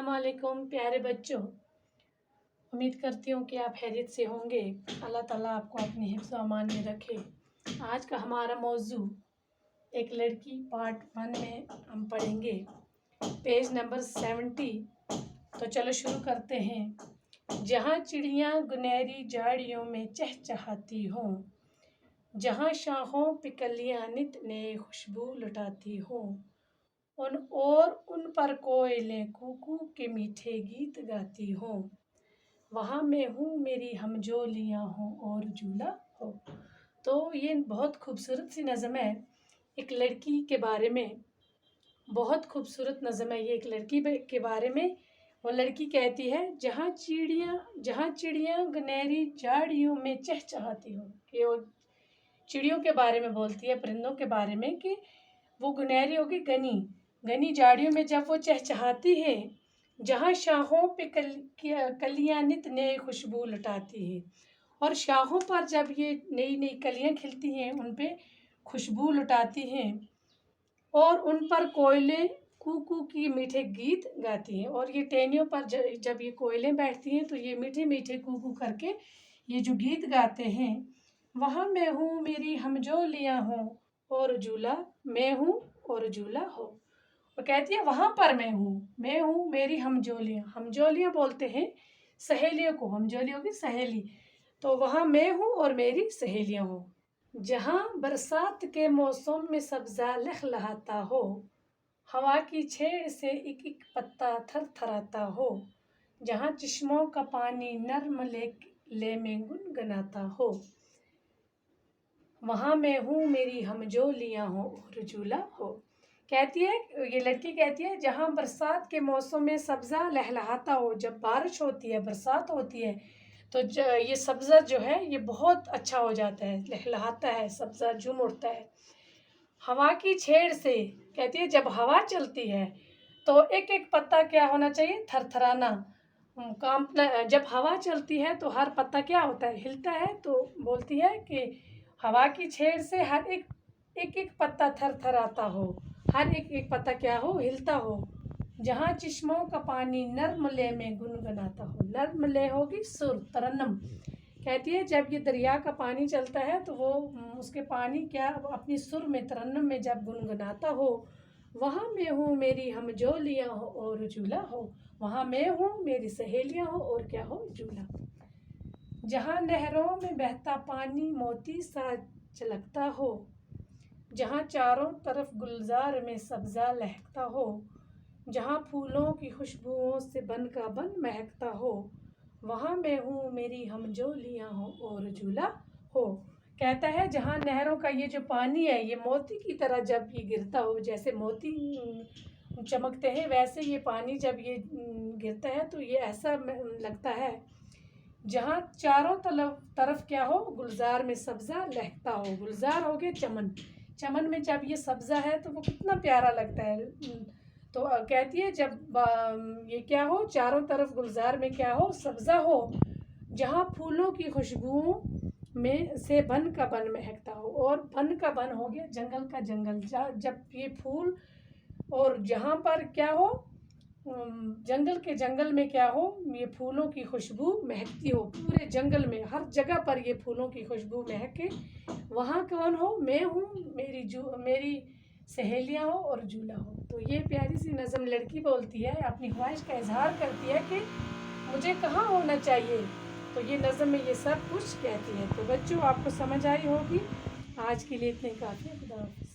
अस्सलामुअलैकुम प्यारे बच्चों। उम्मीद करती हूँ कि आप खैरियत से होंगे। अल्लाह ताला आपको अपने हिफ्ज़ व अमान में रखे। आज का हमारा मौजू एक लड़की पार्ट 1 में हम पढ़ेंगे पेज नंबर 70। तो चलो शुरू करते हैं। जहाँ चिड़ियाँ गुनहरी झाड़ियों में चहचहाती हों, जहाँ शाखों पे कलियाँ नित नए खुशबू लुटाती हों, उन पर कोयलें कूकू के मीठे गीत गाती हों, वहाँ मैं हूँ मेरी हमजोलियाँ हों और झूला हो। तो ये बहुत खूबसूरत सी नज़म है एक लड़की के बारे में। बहुत खूबसूरत नज़म है ये एक लड़की के बारे में। वो लड़की कहती है जहाँ चिड़ियाँ गनहरी झाड़ियों में चहचहाती हों, कि वो चिड़ियों के बारे में बोलती है, परिंदों के बारे में, कि वो गुनहरी होगी घनी झाड़ियों में जब वो चहचहाती है, जहाँ शाखों पे कलियाँ नित नए खुशबू लुटाती है, और शाखों पर जब ये नई नई कलियाँ खिलती हैं उन पे खुशबू लुटाती हैं, और उन पर कोयलें कूकू की मीठे गीत गाती हैं। और ये टहनियों पर जब ये कोयलें बैठती हैं तो ये मीठे मीठे कूकू करके ये जो गीत गाते हैं, वहाँ मैं हूँ मेरी हमजोलियाँ हों और झूला मैं हूँ और झूला हो। वो कहती है वहाँ पर मैं हूँ मेरी हमजोलियाँ बोलते हैं सहेलियों को, हमजोलियों की सहेली। तो वहाँ मैं हूँ और मेरी सहेलियाँ हो। जहाँ बरसात के मौसम में सब्ज़ा लहलहाता हो, हवा की छेड़ से एक एक पत्ता थरथराता हो, जहाँ चश्मों का पानी नर्म ले में गुनगुनाता हो, वहाँ मैं हूँ मेरी हमजोलियाँ हो और झूला हो। कहती है ये लड़की, कहती है जहाँ बरसात के मौसम में सब्ज़ा लहलहाता हो, जब बारिश होती है, बरसात होती है, तो ये सब्ज़ा जो है ये बहुत अच्छा हो जाता है, लहलहाता है, सब्ज़ा झूम उठता है। हवा की छेड़ से, कहती है जब हवा चलती है तो एक एक पत्ता क्या होना चाहिए, थरथराना, कांपना। जब हवा चलती है तो हर पत्ता क्या होता है, हिलता है। तो बोलती है कि हवा की छेड़ से हर एक पत्ता थरथराता हो, हर एक पत्ता क्या हो, हिलता हो, जहाँ चश्मों का पानी नर्म लय में गुनगुनाता हो। नर्म लय होगी सुर, तरन्नम। कहती है जब ये दरिया का पानी चलता है तो वो उसके पानी क्या अपनी सुर में, तरन्नम में जब गुनगुनाता हो, वहाँ मैं हूँ मेरी हमजोलियाँ हो और झूला हो। वहाँ मैं हूँ मेरी सहेलियाँ हो और क्या हो, झूला। जहाँ नहरों में बहता पानी मोती सा चलकता हो, जहाँ चारों तरफ गुलजार में सब्ज़ा लहकता हो, जहाँ फूलों की खुशबुओं से बन का बन महकता हो, वहाँ मैं हूँ मेरी हमजोलियाँ हो और झूला हो। कहता है जहाँ नहरों का ये जो पानी है ये मोती की तरह जब ये गिरता हो, जैसे मोती चमकते हैं वैसे ये पानी जब ये गिरता है तो ये ऐसा लगता है, जहाँ चारों तरफ क्या हो, गुलजार में सब्ज़ा लहकता हो। गुलजार हो गए चमन, चमन में जब ये सब्ज़ा है तो वो कितना प्यारा लगता है। तो कहती है जब ये क्या हो, चारों तरफ गुलजार में क्या हो, सब्ज़ा हो, जहाँ फूलों की खुशबुओं में से बन का बन महकता हो। और बन का बन हो गया जंगल का जंगल, जब ये फूल, और जहाँ पर क्या हो, जंगल के जंगल में क्या हो, ये फूलों की खुशबू महकती हो, पूरे जंगल में हर जगह पर ये फूलों की खुशबू महके, वहाँ कौन हो, मैं हूँ मेरी सहेलियाँ हो और झूला हो। तो ये प्यारी सी नज़म लड़की बोलती है, अपनी ख्वाहिश का इजहार करती है कि मुझे कहाँ होना चाहिए। तो ये नज़म में ये सब कुछ कहती है। तो बच्चों आपको समझ आई होगी। आज के लिए इतने काफ़ी है। खुदा हाफिज़।